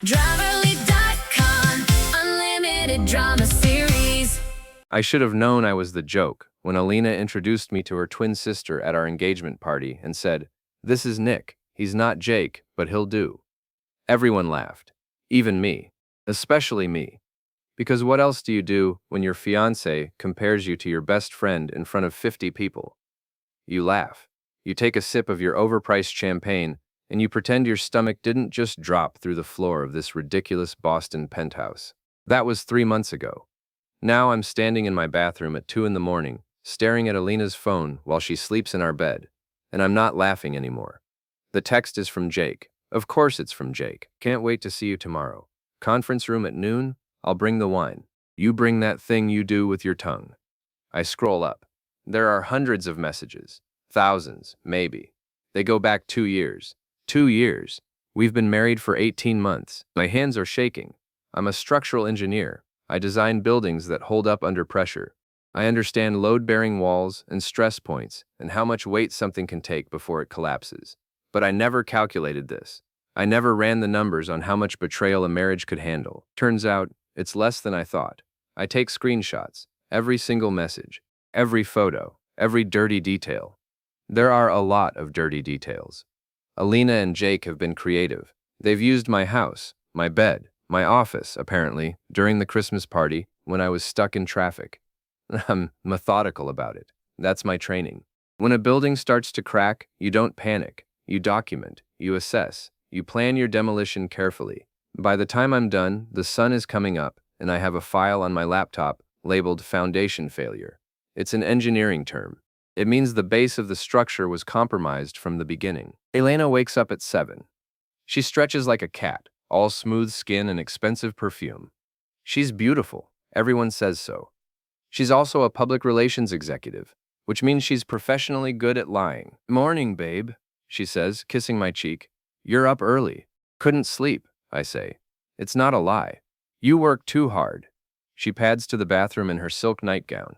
Driverly.com, unlimited drama series. I should have known I was the joke when Alina introduced me to her twin sister at our engagement party and said, "This is Nick. He's not Jake, but he'll do." Everyone laughed, even me, especially me. Because what else do you do when your fiancé compares you to your best friend in front of 50 people? You laugh. You take a sip of your overpriced champagne, and you pretend your stomach didn't just drop through the floor of this ridiculous Boston penthouse. That was 3 months ago. Now I'm standing in my bathroom at 2 in the morning, staring at Alina's phone while she sleeps in our bed, and I'm not laughing anymore. The text is from Jake. Of course it's from Jake. Can't wait to see you tomorrow. Conference room at noon? I'll bring the wine. You bring that thing you do with your tongue. I scroll up. There are hundreds of messages. Thousands, maybe. They go back 2 years. 2 years. We've been married for 18 months. My hands are shaking. I'm a structural engineer. I design buildings that hold up under pressure. I understand load-bearing walls and stress points and how much weight something can take before it collapses. But I never calculated this. I never ran the numbers on how much betrayal a marriage could handle. Turns out, it's less than I thought. I take screenshots, every single message, every photo, every dirty detail. There are a lot of dirty details. Alina and Jake have been creative. They've used my house, my bed, my office, apparently, during the Christmas party when I was stuck in traffic. I'm methodical about it. That's my training. When a building starts to crack, you don't panic. You document, you assess, you plan your demolition carefully. By the time I'm done, the sun is coming up, and I have a file on my laptop labeled foundation failure. It's an engineering term. It means the base of the structure was compromised from the beginning. Elena wakes up at 7. She stretches like a cat, all smooth skin and expensive perfume. She's beautiful. Everyone says so. She's also a public relations executive, which means she's professionally good at lying. "Morning, babe," she says, kissing my cheek. "You're up early." "Couldn't sleep," I say. "It's not a lie. You work too hard." She pads to the bathroom in her silk nightgown.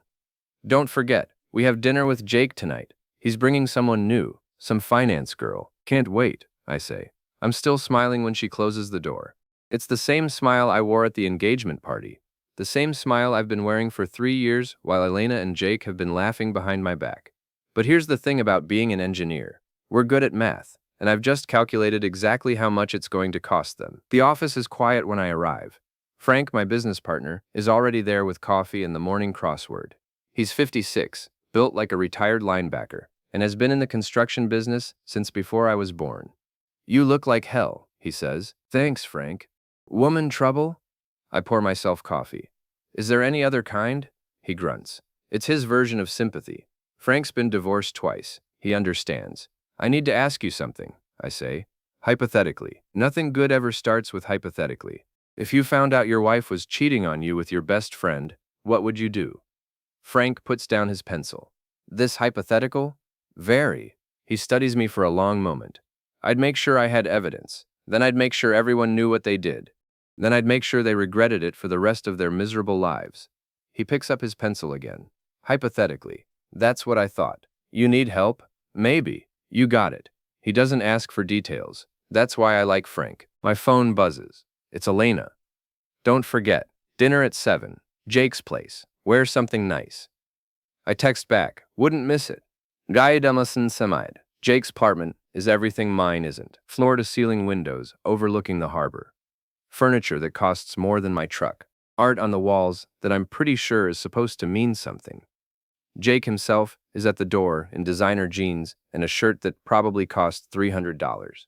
"Don't forget, we have dinner with Jake tonight. He's bringing someone new, some finance girl. Can't wait," I say. I'm still smiling when she closes the door. It's the same smile I wore at the engagement party. The same smile I've been wearing for 3 years while Elena and Jake have been laughing behind my back. But here's the thing about being an engineer. We're good at math, and I've just calculated exactly how much it's going to cost them. The office is quiet when I arrive. Frank, my business partner, is already there with coffee and the morning crossword. He's 56, built like a retired linebacker, and has been in the construction business since before I was born. "You look like hell," he says. "Thanks, Frank." "Woman trouble?" I pour myself coffee. "Is there any other kind?" He grunts. It's his version of sympathy. Frank's been divorced twice. He understands. "I need to ask you something," I say. "Hypothetically." Nothing good ever starts with hypothetically. If you found out your wife was cheating on you with your best friend, what would you do? Frank puts down his pencil. "This hypothetical?" "Very." He studies me for a long moment. "I'd make sure I had evidence. Then I'd make sure everyone knew what they did. Then I'd make sure they regretted it for the rest of their miserable lives." He picks up his pencil again. "Hypothetically. That's what I thought. You need help? Maybe. You got it." He doesn't ask for details. That's why I like Frank. My phone buzzes. It's Elena. "Don't forget. Dinner at 7. Jake's place. Wear something nice." I text back. "Wouldn't miss it." Gaidamusen Semide. Jake's apartment is everything mine isn't. Floor-to-ceiling windows overlooking the harbor. Furniture that costs more than my truck. Art on the walls that I'm pretty sure is supposed to mean something. Jake himself is at the door in designer jeans and a shirt that probably cost $300.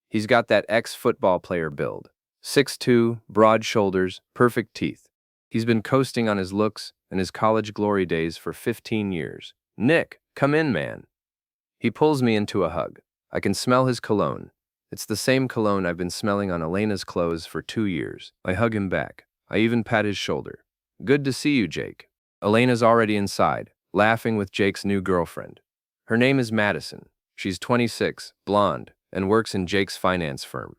He's got that ex-football player build. 6'2", broad shoulders, perfect teeth. He's been coasting on his looks and his college glory days for 15 years. "Nick, come in, man." He pulls me into a hug. I can smell his cologne. It's the same cologne I've been smelling on Elena's clothes for 2 years. I hug him back. I even pat his shoulder. "Good to see you, Jake." Elena's already inside, laughing with Jake's new girlfriend. Her name is Madison. She's 26, blonde, and works in Jake's finance firm.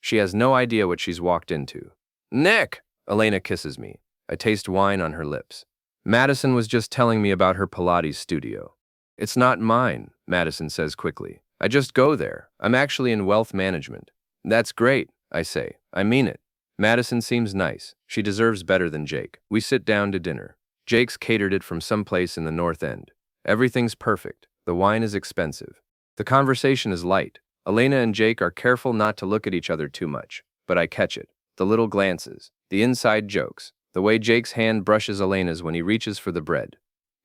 She has no idea what she's walked into. "Nick!" Elena kisses me. I taste wine on her lips. Madison was just telling me about her Pilates studio. "It's not mine," Madison says quickly. "I just go there. I'm actually in wealth management." "That's great," I say. I mean it. Madison seems nice. She deserves better than Jake. We sit down to dinner. Jake's catered it from someplace in the North End. Everything's perfect. The wine is expensive. The conversation is light. Elena and Jake are careful not to look at each other too much, but I catch it. The little glances, the inside jokes, the way Jake's hand brushes Elena's when he reaches for the bread.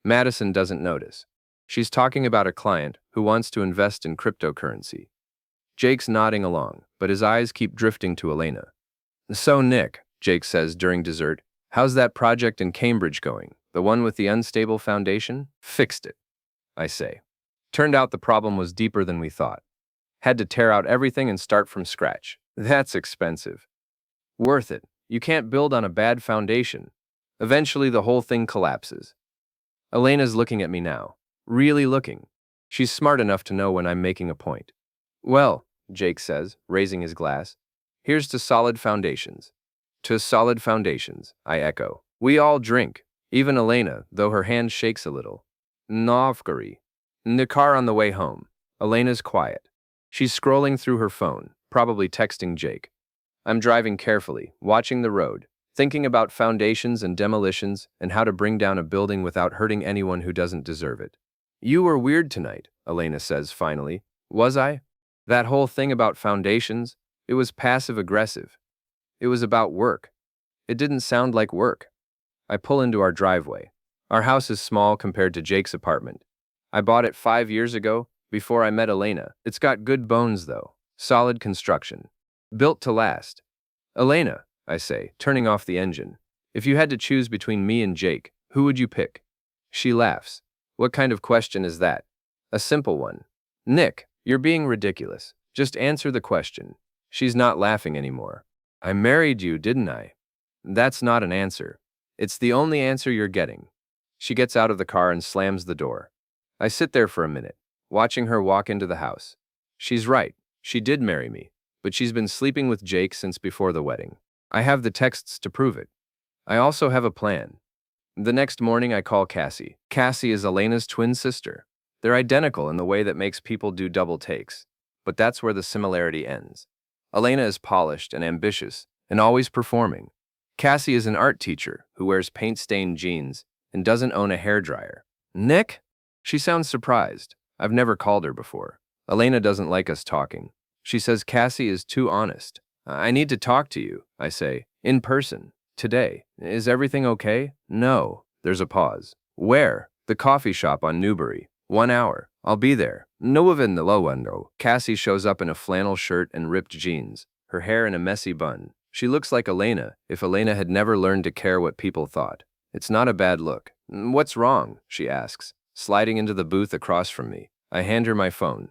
Madison doesn't notice. She's talking about a client who wants to invest in cryptocurrency. Jake's nodding along, but his eyes keep drifting to Elena. So Nick, Jake says during dessert, how's that project in Cambridge going? The one with the unstable foundation? Fixed it, I say. Turned out the problem was deeper than we thought. Had to tear out everything and start from scratch. That's expensive. Worth it. You can't build on a bad foundation. Eventually the whole thing collapses. Elena's looking at me now. Really looking. She's smart enough to know when I'm making a point. Well, Jake says, raising his glass, here's to solid foundations. To solid foundations, I echo. We all drink. Even Elena, though her hand shakes a little. Novgorod. In the car on the way home, Elena's quiet. She's scrolling through her phone, probably texting Jake. I'm driving carefully, watching the road, thinking about foundations and demolitions and how to bring down a building without hurting anyone who doesn't deserve it. You were weird tonight, Elena says finally. Was I? That whole thing about foundations, it was passive-aggressive. It was about work. It didn't sound like work. I pull into our driveway. Our house is small compared to Jake's apartment. I bought it 5 years ago, before I met Elena. It's got good bones, though. Solid construction. Built to last. Elena, I say, turning off the engine, if you had to choose between me and Jake, who would you pick? She laughs. What kind of question is that? A simple one. Nick, you're being ridiculous. Just answer the question. She's not laughing anymore. I married you, didn't I? That's not an answer. It's the only answer you're getting. She gets out of the car and slams the door. I sit there for a minute, watching her walk into the house. She's right. She did marry me, but she's been sleeping with Jake since before the wedding. I have the texts to prove it. I also have a plan. The next morning I call Cassie. Cassie is Elena's twin sister. They're identical in the way that makes people do double takes, but that's where the similarity ends. Elena is polished and ambitious and always performing. Cassie is an art teacher who wears paint-stained jeans and doesn't own a hairdryer. Nick? She sounds surprised. I've never called her before. Elena doesn't like us talking. She says Cassie is too honest. I need to talk to you, I say, in person, today. Is everything okay? No. There's a pause. Where? The coffee shop on Newbury. 1 hour. I'll be there. No even the low window. Cassie shows up in a flannel shirt and ripped jeans, her hair in a messy bun. She looks like Elena, if Elena had never learned to care what people thought. It's not a bad look. What's wrong? She asks, sliding into the booth across from me. I hand her my phone.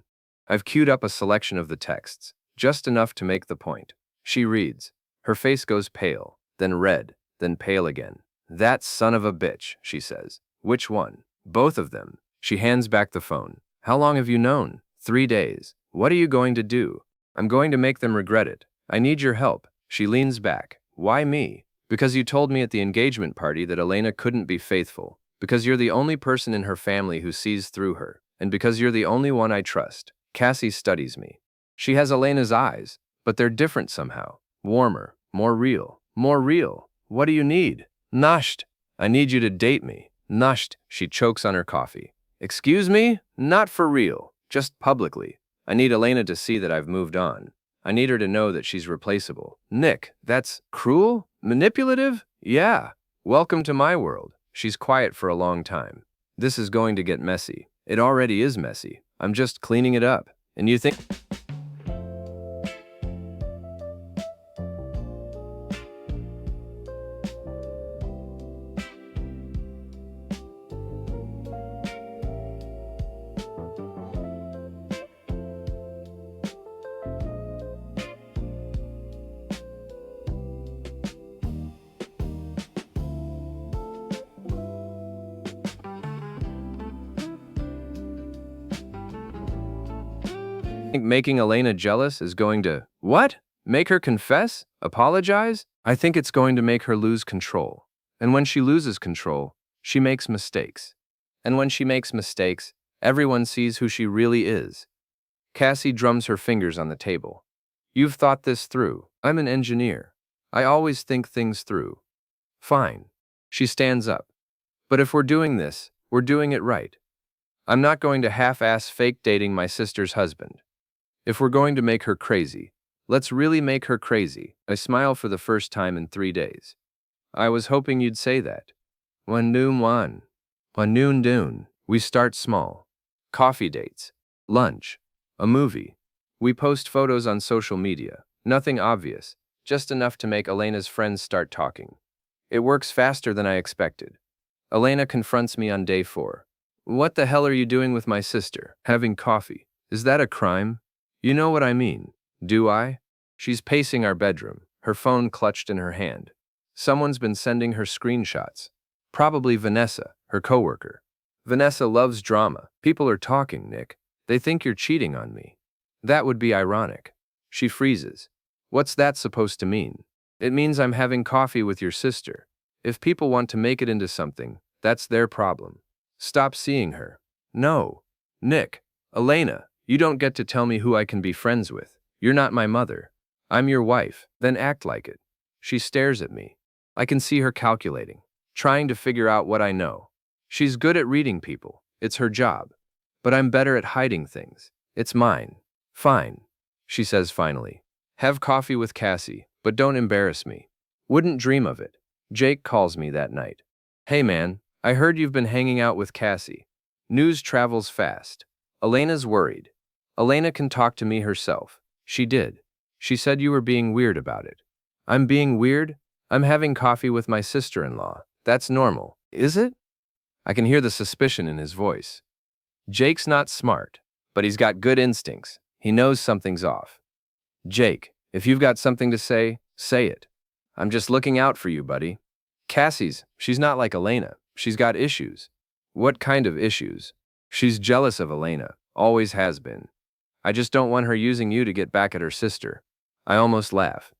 I've queued up a selection of the texts, just enough to make the point. She reads. Her face goes pale, then red, then pale again. That son of a bitch, she says. Which one? Both of them. She hands back the phone. How long have you known? 3 days. What are you going to do? I'm going to make them regret it. I need your help. She leans back. Why me? Because you told me at the engagement party that Elena couldn't be faithful. Because you're the only person in her family who sees through her. And because you're the only one I trust. Cassie studies me. She has Elena's eyes, but they're different somehow. Warmer, more real, more real. What do you need? Nasht. I need you to date me. Nasht. She chokes on her coffee. Excuse me? Not for real. Just publicly. I need Elena to see that I've moved on. I need her to know that she's replaceable. Nick, that's cruel? Manipulative? Yeah. Welcome to my world. She's quiet for a long time. This is going to get messy. It already is messy. I'm just cleaning it up. And you think... making Elena jealous is going to... What? Make her confess? Apologize? I think it's going to make her lose control. And when she loses control, she makes mistakes. And when she makes mistakes, everyone sees who she really is. Cassie drums her fingers on the table. You've thought this through. I'm an engineer. I always think things through. Fine. She stands up. But if we're doing this, we're doing it right. I'm not going to half-ass fake dating my sister's husband. If we're going to make her crazy, let's really make her crazy. I smile for the first time in 3 days. I was hoping you'd say that. One noon one. One noon doon. We start small. Coffee dates. Lunch. A movie. We post photos on social media. Nothing obvious, just enough to make Elena's friends start talking. It works faster than I expected. Elena confronts me on day 4. What the hell are you doing with my sister? Having coffee. Is that a crime? You know what I mean, do I? She's pacing our bedroom, her phone clutched in her hand. Someone's been sending her screenshots. Probably Vanessa, her coworker. Vanessa loves drama. People are talking, Nick. They think you're cheating on me. That would be ironic. She freezes. What's that supposed to mean? It means I'm having coffee with your sister. If people want to make it into something, that's their problem. Stop seeing her. No. Nick. Elena, you don't get to tell me who I can be friends with. You're not my mother. I'm your wife. Then act like it. She stares at me. I can see her calculating, trying to figure out what I know. She's good at reading people. It's her job. But I'm better at hiding things. It's mine. Fine, she says finally. Have coffee with Cassie, but don't embarrass me. Wouldn't dream of it. Jake calls me that night. Hey man, I heard you've been hanging out with Cassie. News travels fast. Elena's worried. Elena can talk to me herself. She did. She said you were being weird about it. I'm being weird? I'm having coffee with my sister-in-law. That's normal, is it? I can hear the suspicion in his voice. Jake's not smart, but he's got good instincts. He knows something's off. Jake, if you've got something to say, say it. I'm just looking out for you, buddy. She's not like Elena. She's got issues. What kind of issues? She's jealous of Elena, always has been. I just don't want her using you to get back at her sister. I almost laugh.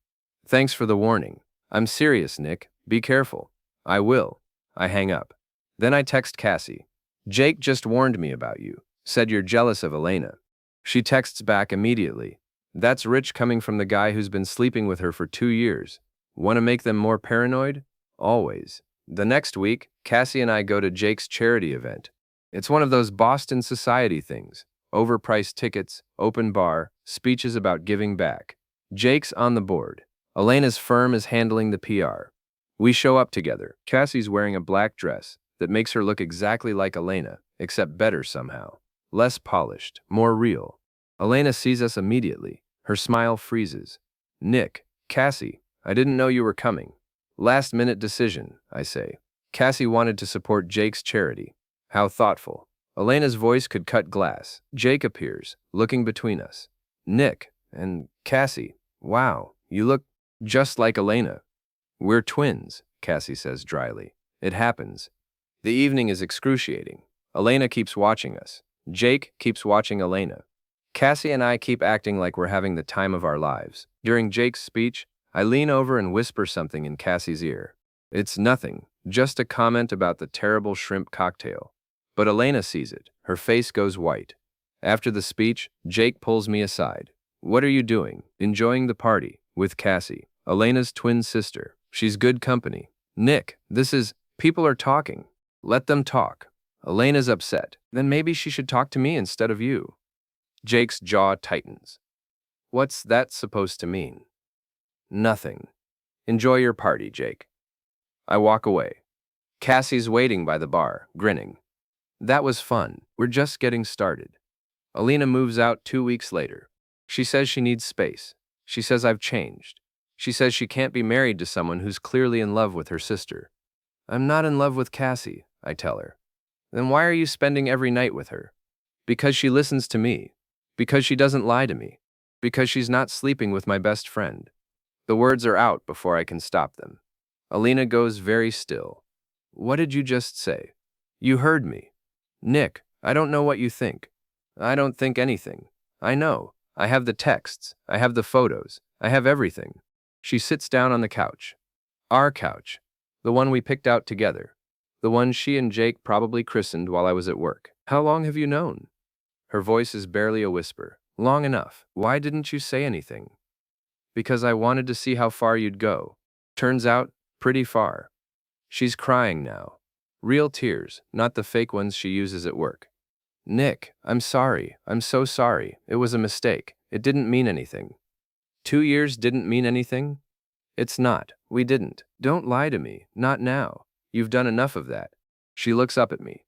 Thanks for the warning. I'm serious, Nick. Be careful. I will. I hang up. Then I text Cassie. Jake just warned me about you. Said you're jealous of Elena. She texts back immediately. That's rich coming from the guy who's been sleeping with her for 2 years. Want to make them more paranoid? Always. The next week, Cassie and I go to Jake's charity event. It's one of those Boston society things. Overpriced tickets, open bar, speeches about giving back. Jake's on the board. Elena's firm is handling the PR. We show up together. Cassie's wearing a black dress that makes her look exactly like Elena, except better somehow. Less polished, more real. Elena sees us immediately. Her smile freezes. Nick, Cassie, I didn't know you were coming. Last-minute decision, I say. Cassie wanted to support Jake's charity. How thoughtful. Elena's voice could cut glass. Jake appears, looking between us. Nick and Cassie, wow, you look just like Elena. We're twins, Cassie says dryly. It happens. The evening is excruciating. Elena keeps watching us. Jake keeps watching Elena. Cassie and I keep acting like we're having the time of our lives. During Jake's speech, I lean over and whisper something in Cassie's ear. It's nothing, just a comment about the terrible shrimp cocktail. But Elena sees it. Her face goes white. After the speech, Jake pulls me aside. What are you doing? Enjoying the party. With Cassie, Elena's twin sister. She's good company. Nick, people are talking. Let them talk. Elena's upset. Then maybe she should talk to me instead of you. Jake's jaw tightens. What's that supposed to mean? Nothing. Enjoy your party, Jake. I walk away. Cassie's waiting by the bar, grinning. That was fun. We're just getting started. Elena moves out 2 weeks later. She says she needs space. She says I've changed. She says she can't be married to someone who's clearly in love with her sister. I'm not in love with Cassie, I tell her. Then why are you spending every night with her? Because she listens to me. Because she doesn't lie to me. Because she's not sleeping with my best friend. The words are out before I can stop them. Elena goes very still. What did you just say? You heard me. Nick, I don't know what you think. I don't think anything. I know. I have the texts. I have the photos. I have everything. She sits down on the couch. Our couch. The one we picked out together. The one she and Jake probably christened while I was at work. How long have you known? Her voice is barely a whisper. Long enough. Why didn't you say anything? Because I wanted to see how far you'd go. Turns out, pretty far. She's crying now. Real tears, not the fake ones she uses at work. Nick, I'm sorry. I'm so sorry. It was a mistake. It didn't mean anything. 2 years didn't mean anything? It's not. We didn't. Don't lie to me. Not now. You've done enough of that. She looks up at me.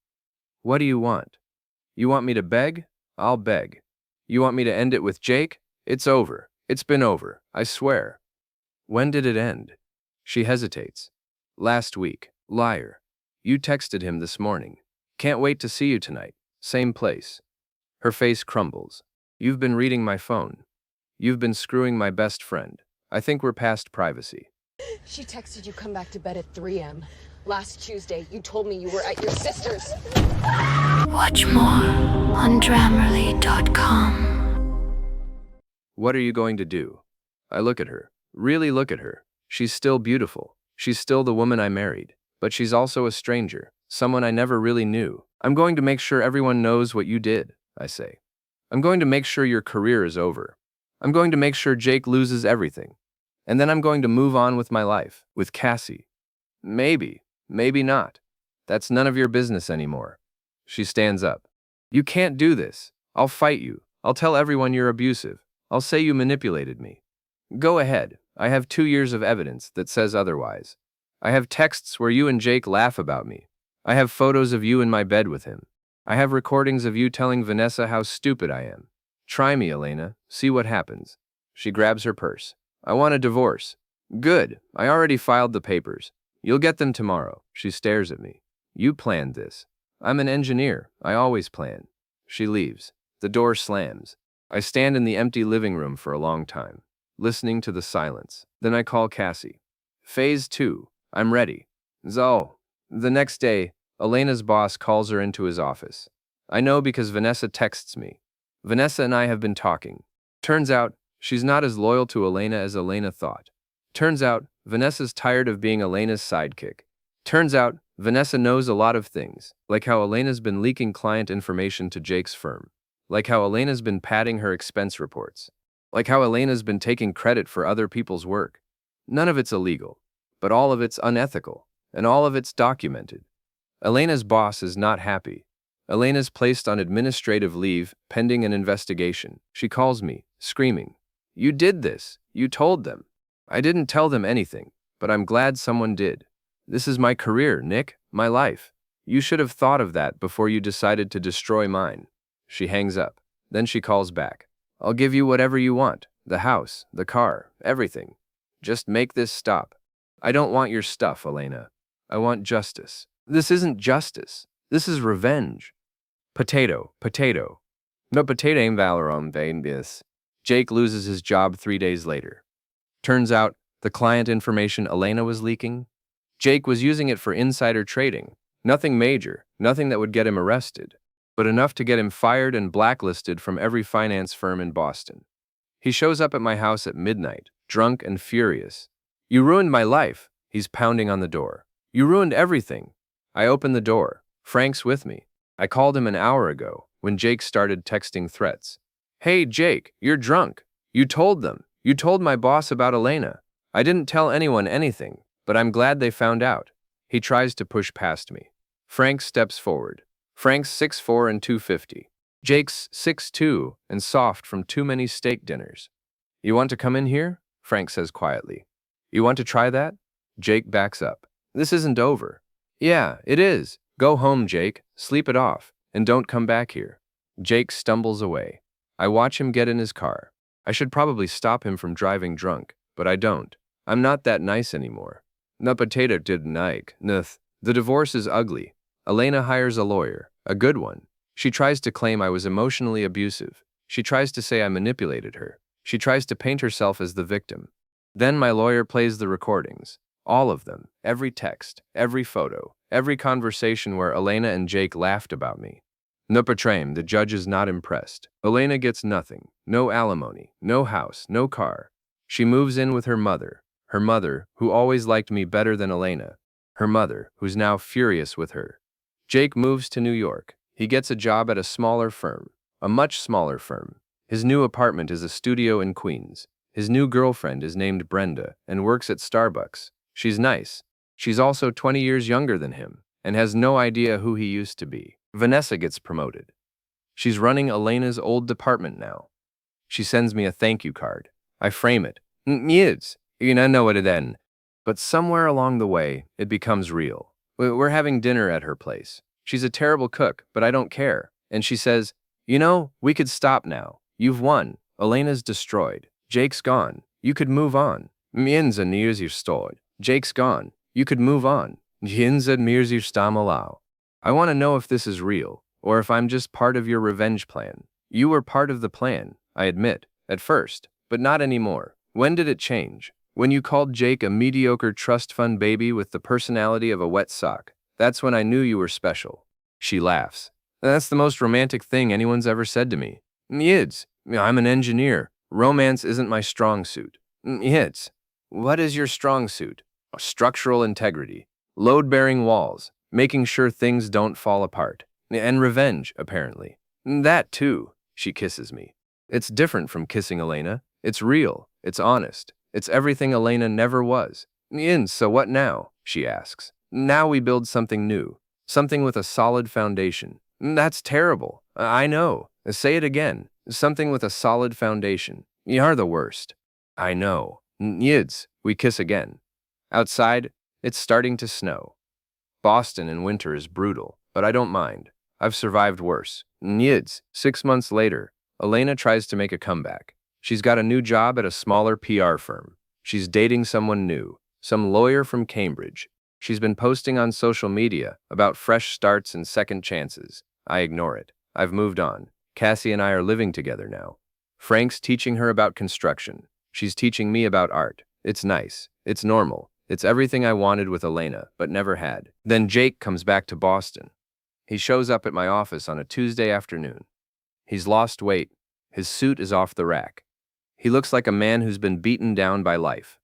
What do you want? You want me to beg? I'll beg. You want me to end it with Jake? It's over. It's been over. I swear. When did it end? She hesitates. Last week. Liar. You texted him this morning. Can't wait to see you tonight. Same place. Her face crumbles. You've been reading my phone. You've been screwing my best friend. I think we're past privacy. She texted you come back to bed at 3 a.m. Last Tuesday, you told me you were at your sister's. Watch more on Grammarly.com. What are you going to do? I look at her. Really look at her. She's still beautiful. She's still the woman I married. But she's also a stranger, someone I never really knew. I'm going to make sure everyone knows what you did, I say. I'm going to make sure your career is over. I'm going to make sure Jake loses everything. And then I'm going to move on with my life, with Cassie. Maybe, maybe not. That's none of your business anymore. She stands up. You can't do this. I'll fight you. I'll tell everyone you're abusive. I'll say you manipulated me. Go ahead. I have 2 years of evidence that says otherwise. I have texts where you and Jake laugh about me. I have photos of you in my bed with him. I have recordings of you telling Vanessa how stupid I am. Try me, Elena. See what happens. She grabs her purse. I want a divorce. Good. I already filed the papers. You'll get them tomorrow. She stares at me. You planned this. I'm an engineer. I always plan. She leaves. The door slams. I stand in the empty living room for a long time, listening to the silence. Then I call Cassie. Phase 2. I'm ready. Zo. The next day, Elena's boss calls her into his office. I know because Vanessa texts me. Vanessa and I have been talking. Turns out, she's not as loyal to Elena as Elena thought. Turns out, Vanessa's tired of being Elena's sidekick. Turns out, Vanessa knows a lot of things, like how Elena's been leaking client information to Jake's firm. Like how Elena's been padding her expense reports. Like how Elena's been taking credit for other people's work. None of it's illegal, but all of it's unethical, and all of it's documented. Elena's boss is not happy. Elena's placed on administrative leave pending an investigation. She calls me, screaming, You did this. You told them. I didn't tell them anything, but I'm glad someone did. This is my career, Nick, my life. You should have thought of that before you decided to destroy mine. She hangs up. Then she calls back. I'll give you whatever you want. The house, the car, everything. Just make this stop. I don't want your stuff, Elena. I want justice. This isn't justice. This is revenge. Potato, potato. No potato aim valorum vain this. Jake loses his job 3 days later. Turns out, the client information Elena was leaking, Jake was using it for insider trading. Nothing major, nothing that would get him arrested, but enough to get him fired and blacklisted from every finance firm in Boston. He shows up at my house at midnight, drunk and furious. You ruined my life, he's pounding on the door. You ruined everything. I open the door. Frank's with me. I called him an hour ago, when Jake started texting threats. Hey, Jake, you're drunk. You told them. You told my boss about Elena. I didn't tell anyone anything, but I'm glad they found out. He tries to push past me. Frank steps forward. Frank's 6'4" and 250. Jake's 6'2" and soft from too many steak dinners. You want to come in here? Frank says quietly. You want to try that? Jake backs up. This isn't over. Yeah, it is. Go home, Jake. Sleep it off. And don't come back here. Jake stumbles away. I watch him get in his car. I should probably stop him from driving drunk, but I don't. I'm not that nice anymore. No potato did Nike. Nuth. The divorce is ugly. Elena hires a lawyer, a good one. She tries to claim I was emotionally abusive. She tries to say I manipulated her. She tries to paint herself as the victim. Then my lawyer plays the recordings. All of them. Every text, every photo, every conversation where Elena and Jake laughed about me. No Betrayal, the judge is not impressed. Elena gets nothing. No alimony, no house, no car. She moves in with her mother, who always liked me better than Elena. Her mother, who's now furious with her. Jake moves to New York. He gets a job at a smaller firm, a much smaller firm. His new apartment is a studio in Queens. His new girlfriend is named Brenda and works at Starbucks. She's nice. She's also 20 years younger than him and has no idea who he used to be. Vanessa gets promoted. She's running Elena's old department now. She sends me a thank you card. I frame it. Yes, you know it then. But somewhere along the way, it becomes real. We're having dinner at her place. She's a terrible cook, but I don't care. And she says, we could stop now. You've won. Elena's destroyed. Jake's gone. You could move on. Mienza Mirzi stored. Jake's gone. You could move on. Mienza Mirzi stamalao. I want to know if this is real, or if I'm just part of your revenge plan. You were part of the plan, I admit, at first, but not anymore. When did it change? When you called Jake a mediocre trust fund baby with the personality of a wet sock. That's when I knew you were special. She laughs. That's the most romantic thing anyone's ever said to me. Yids, I'm an engineer. Romance isn't my strong suit. Yids, what is your strong suit? Structural integrity, load-bearing walls, making sure things don't fall apart. And revenge, apparently. That too, she kisses me. It's different from kissing Elena. It's real. It's honest. It's everything Elena never was. So what now? She asks. Now we build something new. Something with a solid foundation. That's terrible. I know. Say it again. Something with a solid foundation. You're the worst. I know. Yids, we kiss again. Outside, it's starting to snow. Boston in winter is brutal, but I don't mind. I've survived worse. Yids, 6 months later, Elena tries to make a comeback. She's got a new job at a smaller PR firm. She's dating someone new, some lawyer from Cambridge. She's been posting on social media about fresh starts and second chances. I ignore it. I've moved on. Cassie and I are living together now. Frank's teaching her about construction. She's teaching me about art. It's nice. It's normal. It's everything I wanted with Elena, but never had. Then Jake comes back to Boston. He shows up at my office on a Tuesday afternoon. He's lost weight. His suit is off the rack. He looks like a man who's been beaten down by life.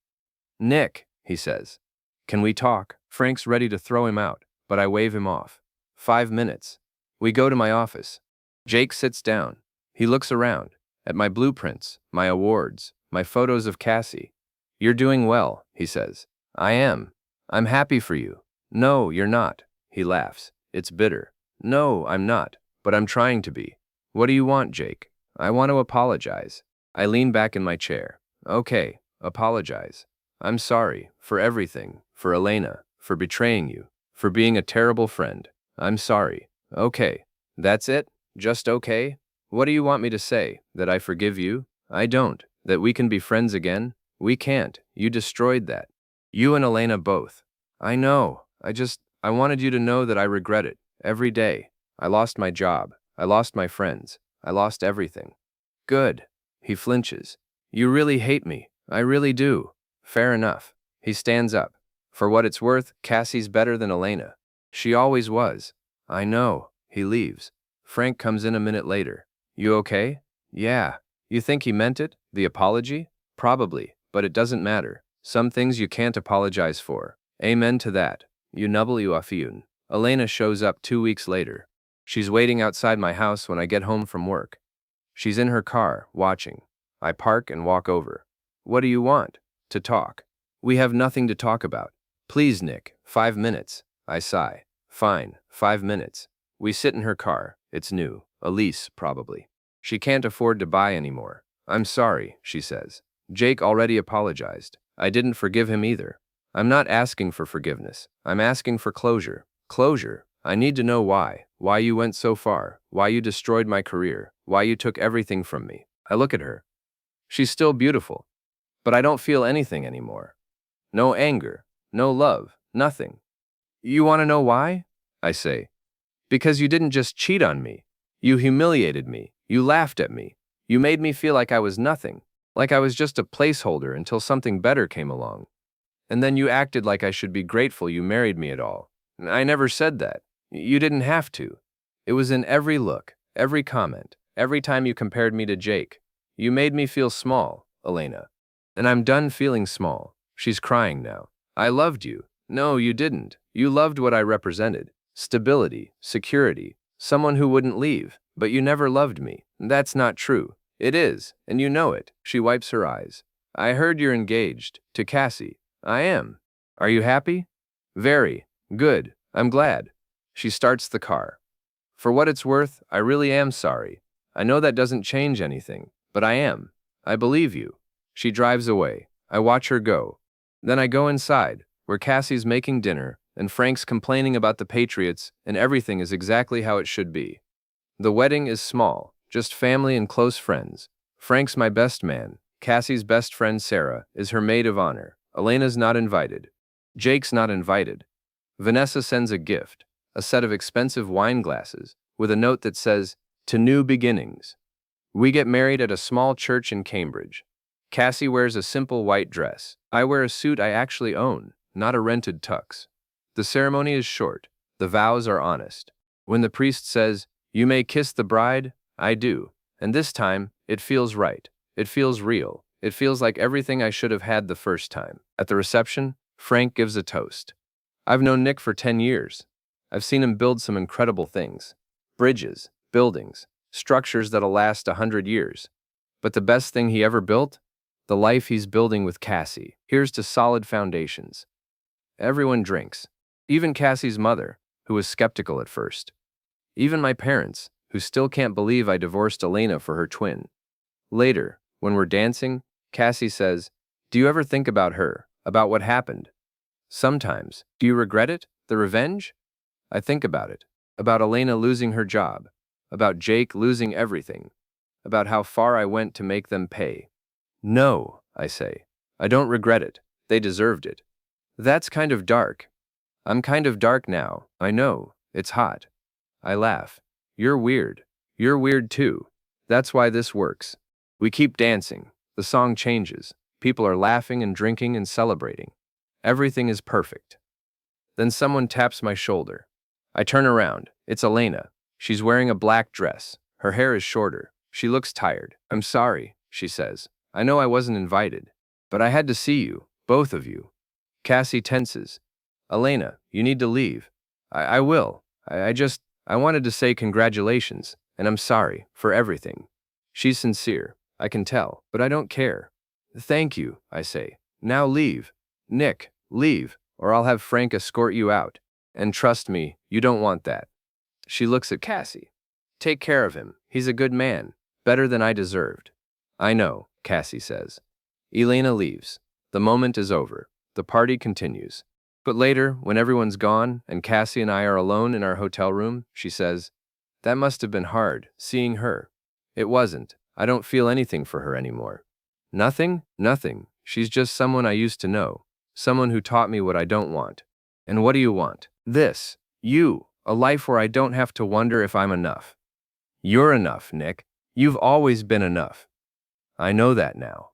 Nick, he says. Can we talk? Frank's ready to throw him out, but I wave him off. 5 minutes. We go to my office. Jake sits down. He looks around, at my blueprints, my awards, my photos of Cassie. You're doing well, he says. I am. I'm happy for you. No, you're not. He laughs. It's bitter. No, I'm not, but I'm trying to be. What do you want, Jake? I want to apologize. I lean back in my chair. Okay, apologize. I'm sorry, for everything, for Elena, for betraying you, for being a terrible friend. I'm sorry. Okay. That's it? Just okay? What do you want me to say? That I forgive you? I don't. That we can be friends again? We can't. You destroyed that. You and Elena both. I know. I wanted you to know that I regret it. Every day. I lost my job. I lost my friends. I lost everything. Good. He flinches. You really hate me. I really do. Fair enough. He stands up. For what it's worth, Cassie's better than Elena. She always was. I know. He leaves. Frank comes in a minute later. You okay? Yeah. You think he meant it? The apology? Probably, but it doesn't matter. Some things you can't apologize for. Amen to that. You afiyun. Elena shows up 2 weeks later. She's waiting outside my house when I get home from work. She's in her car, watching. I park and walk over. What do you want? To talk. We have nothing to talk about. Please, Nick, 5 minutes. I sigh. Fine, 5 minutes. We sit in her car. It's new. A lease, probably. She can't afford to buy anymore. I'm sorry, she says. Jake already apologized. I didn't forgive him either. I'm not asking for forgiveness. I'm asking for closure. Closure. I need to know why. Why you went so far. Why you destroyed my career. Why you took everything from me. I look at her. She's still beautiful. But I don't feel anything anymore. No anger. No love. Nothing. You want to know why? I say. Because you didn't just cheat on me. You humiliated me. You laughed at me. You made me feel like I was nothing. Like I was just a placeholder until something better came along. And then you acted like I should be grateful you married me at all. I never said that. You didn't have to. It was in every look, every comment, every time you compared me to Jake. You made me feel small, Elena. And I'm done feeling small. She's crying now. I loved you. No, you didn't. You loved what I represented. Stability, security, someone who wouldn't leave. But you never loved me. That's not true. It is, and you know it. She wipes her eyes. I heard you're engaged. To Cassie. I am. Are you happy? Very. Good. I'm glad. She starts the car. For what it's worth, I really am sorry. I know that doesn't change anything, but I am. I believe you. She drives away. I watch her go. Then I go inside, where Cassie's making dinner, and Frank's complaining about the Patriots, and everything is exactly how it should be. The wedding is small, just family and close friends. Frank's my best man. Cassie's best friend Sarah is her maid of honor. Elena's not invited. Jake's not invited. Vanessa sends a gift, a set of expensive wine glasses, with a note that says, "To new beginnings." We get married at a small church in Cambridge. Cassie wears a simple white dress. I wear a suit I actually own, not a rented tux. The ceremony is short. The vows are honest. When the priest says, "You may kiss the bride," I do. And this time, it feels right. It feels real. It feels like everything I should have had the first time. At the reception, Frank gives a toast. I've known Nick for 10 years. I've seen him build some incredible things. Bridges, buildings, structures that'll last 100 years. But the best thing he ever built? The life he's building with Cassie. Here's to solid foundations. Everyone drinks. Even Cassie's mother, who was skeptical at first. Even my parents, who still can't believe I divorced Elena for her twin. Later, when we're dancing, Cassie says, "Do you ever think about her, about what happened?" Sometimes. Do you regret it? The revenge? I think about it. About Elena losing her job. About Jake losing everything. About how far I went to make them pay. No, I say. I don't regret it. They deserved it. That's kind of dark. I'm kind of dark now. I know. It's hot. I laugh. You're weird. You're weird too. That's why this works. We keep dancing. The song changes. People are laughing and drinking and celebrating. Everything is perfect. Then someone taps my shoulder. I turn around. It's Elena. She's wearing a black dress. Her hair is shorter. She looks tired. "I'm sorry," she says. "I know I wasn't invited. But I had to see you, both of you." Cassie tenses. "Elena, you need to leave." I will. I wanted to say congratulations, and I'm sorry for everything." She's sincere. I can tell, but I don't care. "Thank you," I say. "Now leave. Nick, leave, or I'll have Frank escort you out. And trust me, you don't want that." She looks at Cassie. "Take care of him. He's a good man. Better than I deserved." "I know," Cassie says. Elena leaves. The moment is over. The party continues. But later, when everyone's gone and Cassie and I are alone in our hotel room, she says, "That must have been hard, seeing her." It wasn't. I don't feel anything for her anymore. Nothing? Nothing. She's just someone I used to know. Someone who taught me what I don't want. And what do you want? This. You. A life where I don't have to wonder if I'm enough. You're enough, Nick. You've always been enough. I know that now.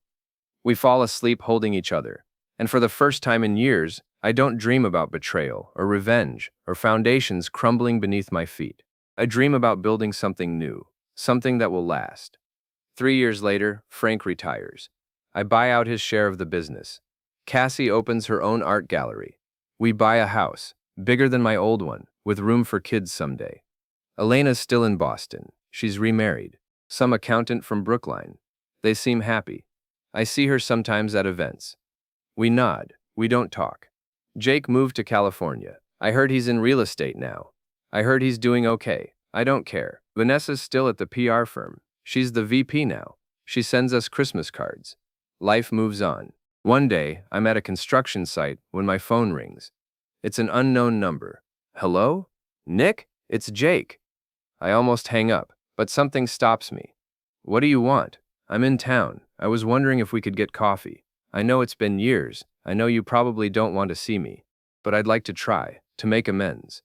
We fall asleep holding each other. And for the first time in years, I don't dream about betrayal or revenge or foundations crumbling beneath my feet. I dream about building something new, something that will last. 3 years later, Frank retires. I buy out his share of the business. Cassie opens her own art gallery. We buy a house, bigger than my old one, with room for kids someday. Elena's still in Boston. She's remarried. Some accountant from Brookline. They seem happy. I see her sometimes at events. We nod. We don't talk. Jake moved to California. I heard he's in real estate now. I heard he's doing okay. I don't care. Vanessa's still at the PR firm. She's the VP now. She sends us Christmas cards. Life moves on. One day, I'm at a construction site when my phone rings. It's an unknown number. "Hello? Nick? It's Jake." I almost hang up, but something stops me. "What do you want?" "I'm in town. I was wondering if we could get coffee. I know it's been years. I know you probably don't want to see me. But I'd like to try, to make amends."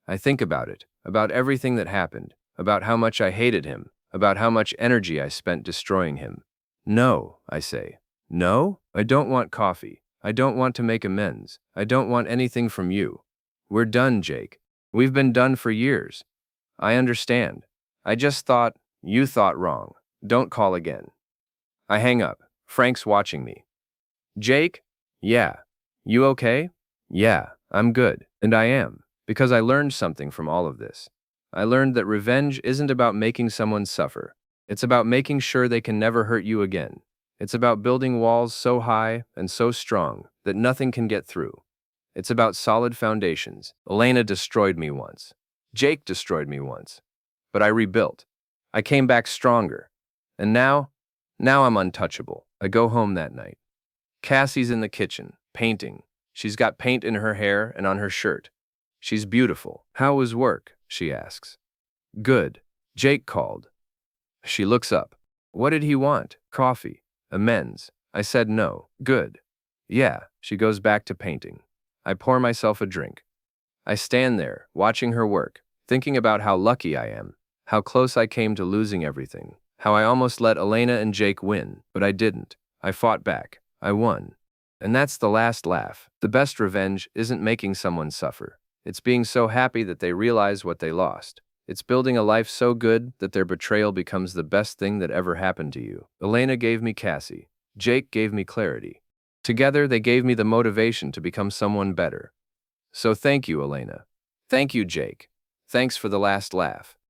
I think about it, about everything that happened, about how much I hated him, about how much energy I spent destroying him. "No," I say. "No? I don't want coffee. I don't want to make amends. I don't want anything from you. We're done, Jake. We've been done for years. I understand. I just thought, you thought wrong. Don't call again." I hang up. Frank's watching me. "Jake? Yeah. You okay?" "Yeah, I'm good." And I am, because I learned something from all of this. I learned that revenge isn't about making someone suffer. It's about making sure they can never hurt you again. It's about building walls so high and so strong that nothing can get through. It's about solid foundations. Elena destroyed me once. Jake destroyed me once. But I rebuilt. I came back stronger. And now I'm untouchable. I go home that night. Cassie's in the kitchen, painting. She's got paint in her hair and on her shirt. She's beautiful. How was work? She asks. Good. Jake called. She looks up. What did he want? Coffee. Amends. I said no. Good. Yeah. She goes back to painting. I pour myself a drink. I stand there, watching her work, thinking about how lucky I am, how close I came to losing everything, how I almost let Elena and Jake win, but I didn't. I fought back. I won. And that's the last laugh. The best revenge isn't making someone suffer. It's being so happy that they realize what they lost. It's building a life so good that their betrayal becomes the best thing that ever happened to you. Elena gave me Cassie. Jake gave me clarity. Together, they gave me the motivation to become someone better. So thank you, Elena. Thank you, Jake. Thanks for the last laugh.